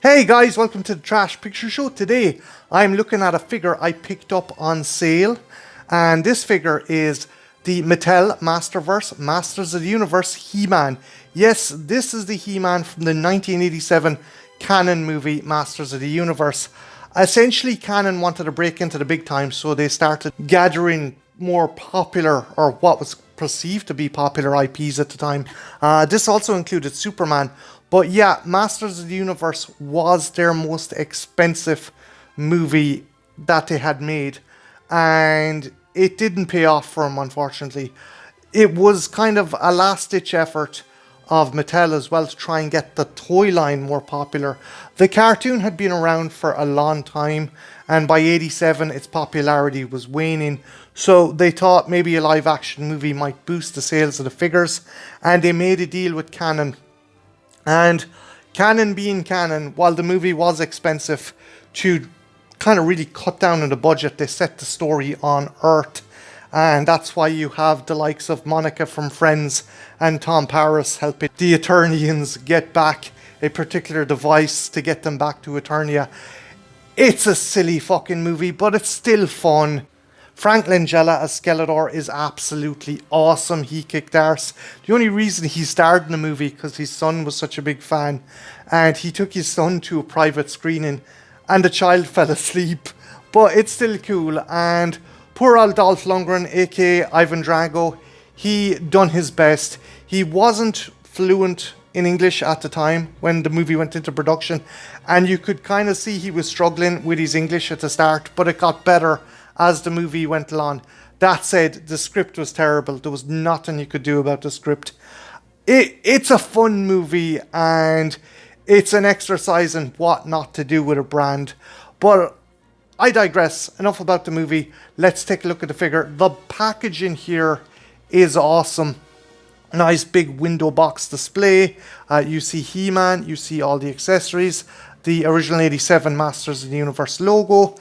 Hey guys, welcome to the Trash Picture Show. Today I'm looking at a figure I picked up on sale, and this figure is the Mattel Masterverse Masters of the Universe He-Man. Yes, this is the He-Man from the 1987 canon movie Masters of the Universe. Essentially, canon wanted to break into the big time, so they started gathering more popular, or what was perceived to be popular IPs at the time. This also included Superman. But yeah, Masters of the Universe was their most expensive movie that they had made. And it didn't pay off for them, unfortunately. It was kind of a last-ditch effort of Mattel as well to try and get the toy line more popular. The cartoon had been around for a long time, and by 87 its popularity was waning. So they thought maybe a live-action movie might boost the sales of the figures, and they made a deal with Canon. And canon being canon, while the movie was expensive, to kind of really cut down on the budget, they set the story on Earth. And that's why you have the likes of Monica from Friends and Tom Paris helping the Eternians get back a particular device to get them back to Eternia. It's a silly fucking movie, but it's still fun. Frank Langella as Skeletor is absolutely awesome. He kicked arse. The only reason he starred in the movie because his son was such a big fan, and he took his son to a private screening and the child fell asleep. But it's still cool. And poor old Dolph Lundgren, aka Ivan Drago, he done his best. He wasn't fluent in English at the time when the movie went into production, and you could kind of see he was struggling with his English at the start, but it got better as the movie went along. That said, the script was terrible. There was nothing you could do about the script. It's a fun movie, and it's an exercise in what not to do with a brand. But I digress. Enough about the movie. Let's take a look at the figure. The packaging here is awesome. Nice big window box display. You see He-Man. You see all the accessories. The original 87 Masters of the Universe logo.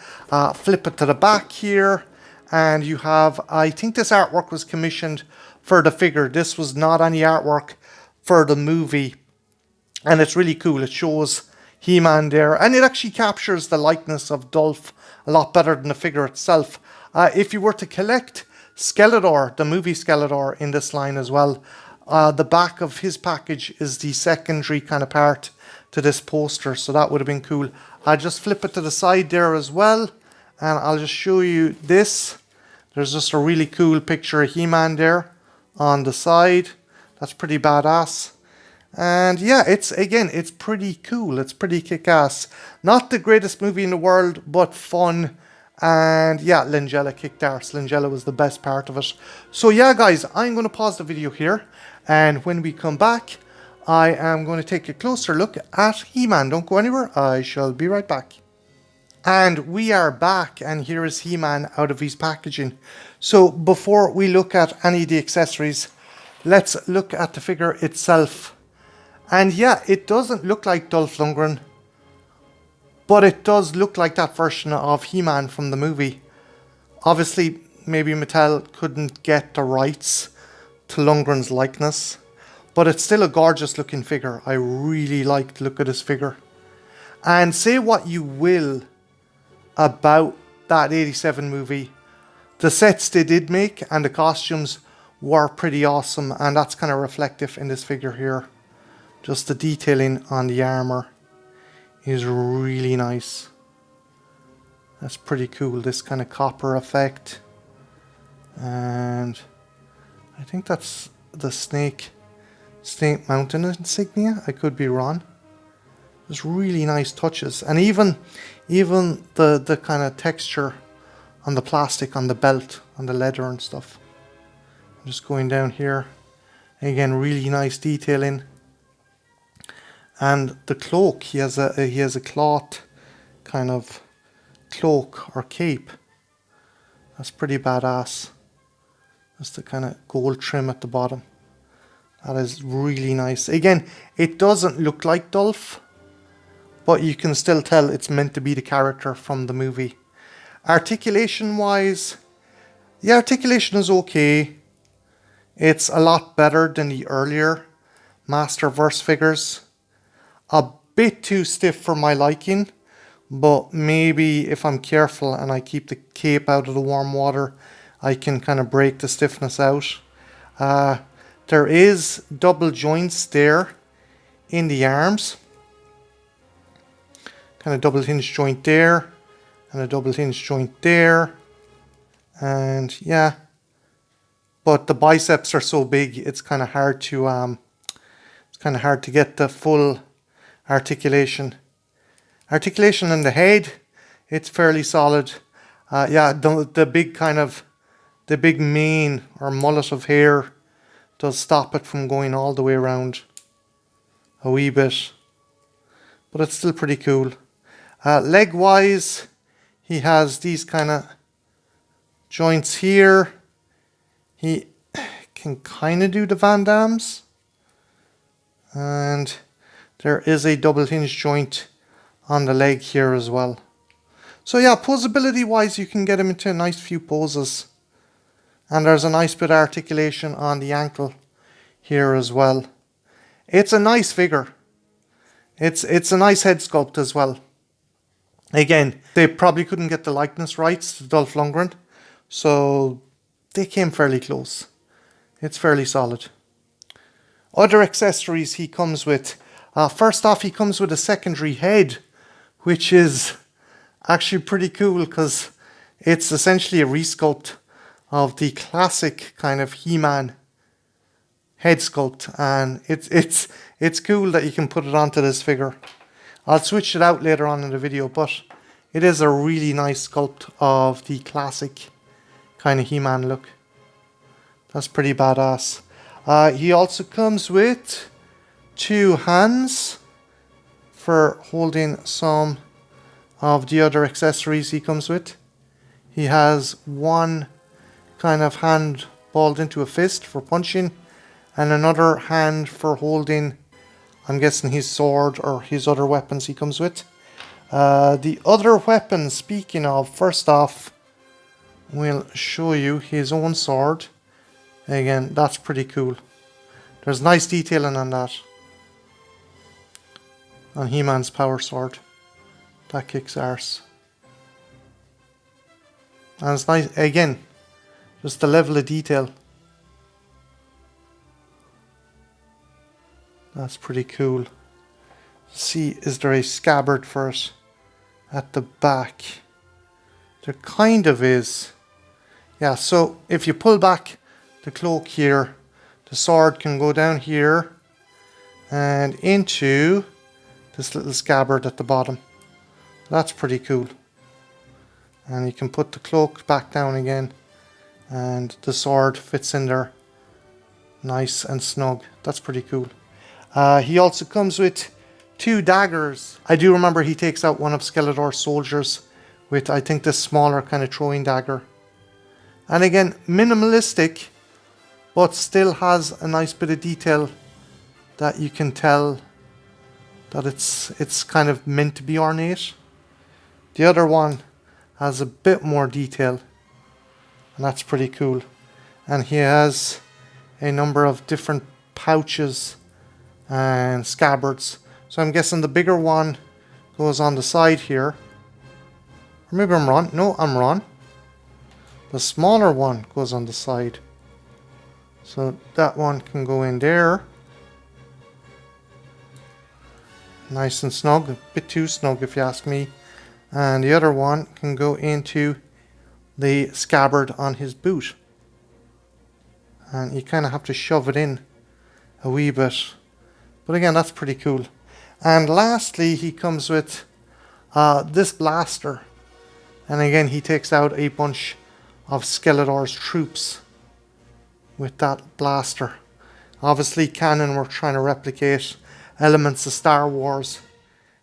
Flip it to the back here, and you have, I think this artwork was commissioned for the figure. This was not any artwork for the movie, and it's really cool. It shows He-Man there, and it actually captures the likeness of Dolph a lot better than the figure itself. If you were to collect Skeletor, the movie Skeletor, in this line as well, the back of his package is the secondary kind of part to this poster, so that would have been cool. I'll just flip it to the side there as well, and I'll just show you this. There's just a really cool picture of He-Man there on the side. That's pretty badass. And yeah, it's pretty cool. It's pretty kick-ass. Not the greatest movie in the world, but fun. And yeah, Langella kicked arse. Langella was the best part of it. So yeah, guys, I'm going to pause the video here, and when we come back, I am going to take a closer look at He-Man. Don't go anywhere. I shall be right back. And we are back, and here is He-Man out of his packaging. So before we look at any of the accessories, let's look at the figure itself. And yeah, it doesn't look like Dolph Lundgren, but it does look like that version of He-Man from the movie. Obviously, maybe Mattel couldn't get the rights to Lundgren's likeness, but it's still a gorgeous looking figure. I really like the look of this figure. And say what you will about that 87 movie, the sets they did make and the costumes were pretty awesome, and that's kind of reflective in this figure here. Just the detailing on the armor is really nice. That's pretty cool, this kind of copper effect. And I think that's the Snake Mountain insignia. I could be wrong. There's really nice touches, and even the kind of texture on the plastic, on the belt, on the leather and stuff. I'm just going down here. Again, really nice detailing. And the cloak, he has a cloth kind of cloak or cape. That's pretty badass. That's the kind of gold trim at the bottom. That is really nice. Again, it doesn't look like Dolph, but you can still tell it's meant to be the character from the movie. Articulation wise, the articulation is okay. It's a lot better than the earlier Masterverse figures. A bit too stiff for my liking, but maybe if I'm careful and I keep the cape out of the warm water, I can kind of break the stiffness out. There is double joints there in the arms. Kind of double hinge joint there and a double hinge joint there. And yeah, but the biceps are so big, it's kind of hard to get the full articulation. Articulation in the head, it's fairly solid. Yeah, the big mane or mullet of hair does stop it from going all the way around a wee bit, but it's still pretty cool. Leg wise, he has these kind of joints here. He can kind of do the Van Dams, and there is a double hinge joint on the leg here as well. So yeah, posability wise, you can get him into a nice few poses. And there's a nice bit of articulation on the ankle here as well. It's a nice figure. It's a nice head sculpt as well. Again, they probably couldn't get the likeness rights to Dolph Lundgren, so they came fairly close. It's fairly solid. Other accessories he comes with. First off, he comes with a secondary head, which is actually pretty cool because it's essentially a resculpt of the classic kind of He-Man head sculpt, and it's cool that you can put it onto this figure. I'll switch it out later on in the video, but it is a really nice sculpt of the classic kind of He-Man look. That's pretty badass. He also comes with 2 hands for holding some of the other accessories he comes with. He has one kind of hand balled into a fist for punching, and another hand for holding, I'm guessing, his sword or his other weapons he comes with. The other weapons, speaking of, first off, we'll show you his own sword. Again, that's pretty cool. There's nice detailing on that. On He-Man's power sword. That kicks arse. And it's nice, again, just the level of detail. That's pretty cool. See, is there a scabbard for it at the back? There kind of is. Yeah, so if you pull back the cloak here, the sword can go down here and into this little scabbard at the bottom. That's pretty cool. And you can put the cloak back down again and the sword fits in there nice and snug. That's pretty cool. He also comes with 2 daggers. I do remember he takes out one of Skeletor's soldiers with, I think, this smaller kind of throwing dagger. And again, minimalistic, but still has a nice bit of detail that you can tell that it's kind of meant to be ornate. The other one has a bit more detail, and that's pretty cool. And he has a number of different pouches and scabbards. So I'm guessing the bigger one goes on the side here. Or maybe I'm wrong. No, I'm wrong. The smaller one goes on the side. So that one can go in there. Nice and snug. A bit too snug if you ask me. And the other one can go into the scabbard on his boot. And you kind of have to shove it in a wee bit. But again, that's pretty cool. And lastly, he comes with this blaster. And again, he takes out a bunch of Skeletor's troops with that blaster. Obviously, Canon were trying to replicate elements of Star Wars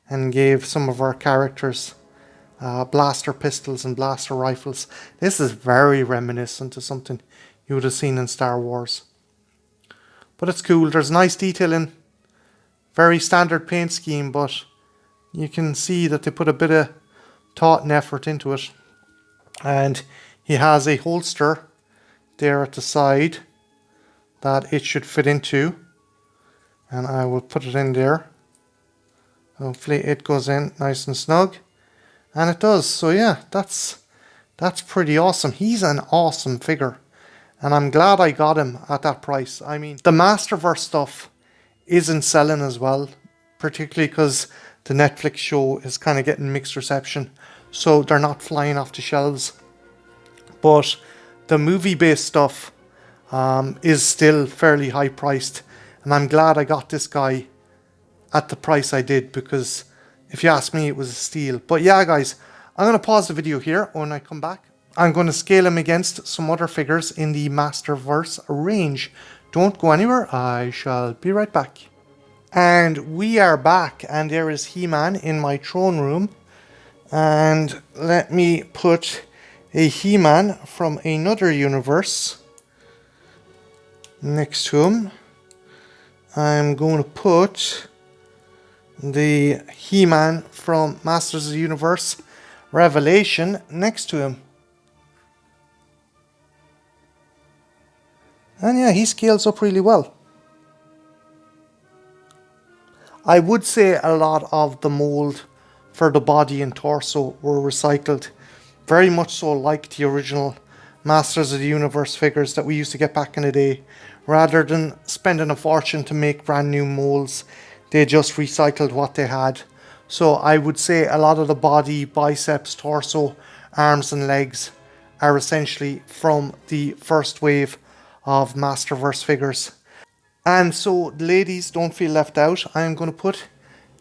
and gave some of our characters blaster pistols and blaster rifles. This is very reminiscent of something you would have seen in Star Wars. But it's cool. There's nice detailing. Very standard paint scheme, but you can see that they put a bit of thought and effort into it. And he has a holster there at the side that it should fit into. And I will put it in there Hopefully it goes in nice and snug. And it does. So yeah, that's pretty awesome. He's an awesome figure. And I'm glad I got him at that price. I mean, the Masterverse stuff isn't selling as well, particularly because the Netflix show is kind of getting mixed reception. So they're not flying off the shelves. But the movie-based stuff is still fairly high priced. And I'm glad I got this guy at the price I did, because if you ask me, it was a steal. But yeah, guys, I'm going to pause the video here. When I come back, I'm going to scale him against some other figures in the Masterverse range. Don't go anywhere. I shall be right back. And we are back, and there is He-Man in my throne room. And let me put a He-Man from another universe next to him. I'm going to put the He-Man from Masters of the Universe Revelation next to him. And yeah, he scales up really well. I would say a lot of the mold for the body and torso were recycled. Very much so like the original Masters of the Universe figures that we used to get back in the day. Rather than spending a fortune to make brand new molds, they just recycled what they had. So I would say a lot of the body, biceps, torso, arms and legs are essentially from the first wave of Masterverse figures. And so, ladies, don't feel left out. I'm going to put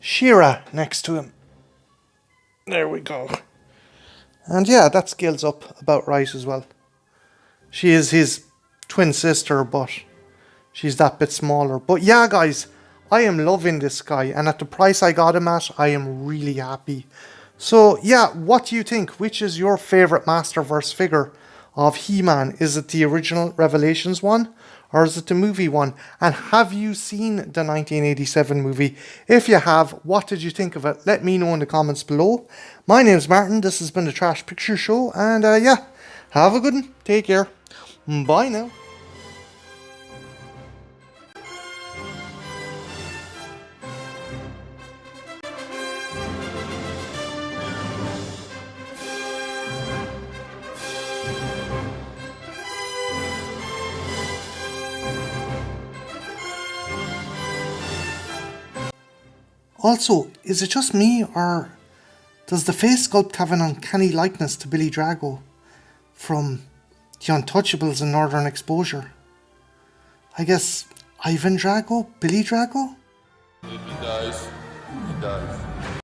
She-Ra next to him. There we go. And yeah, that scales up about right as well. She is his twin sister, but she's that bit smaller. But yeah, guys, I am loving this guy. And at the price I got him at, I am really happy. So yeah, what do you think? Which is your favourite Masterverse figure of He-Man? Is it the original Revelations one, or is it the movie one? And have you seen the 1987 movie? If you have, what did you think of it? Let me know in the comments below. My name's Martin. This has been the Trash Picture Show. And yeah, have a good one. Take care. Bye now. Also, is it just me, or does the face sculpt have an uncanny likeness to Billy Drago from The Untouchables and Northern Exposure? I guess Ivan Drago? Billy Drago? If he dies, he dies.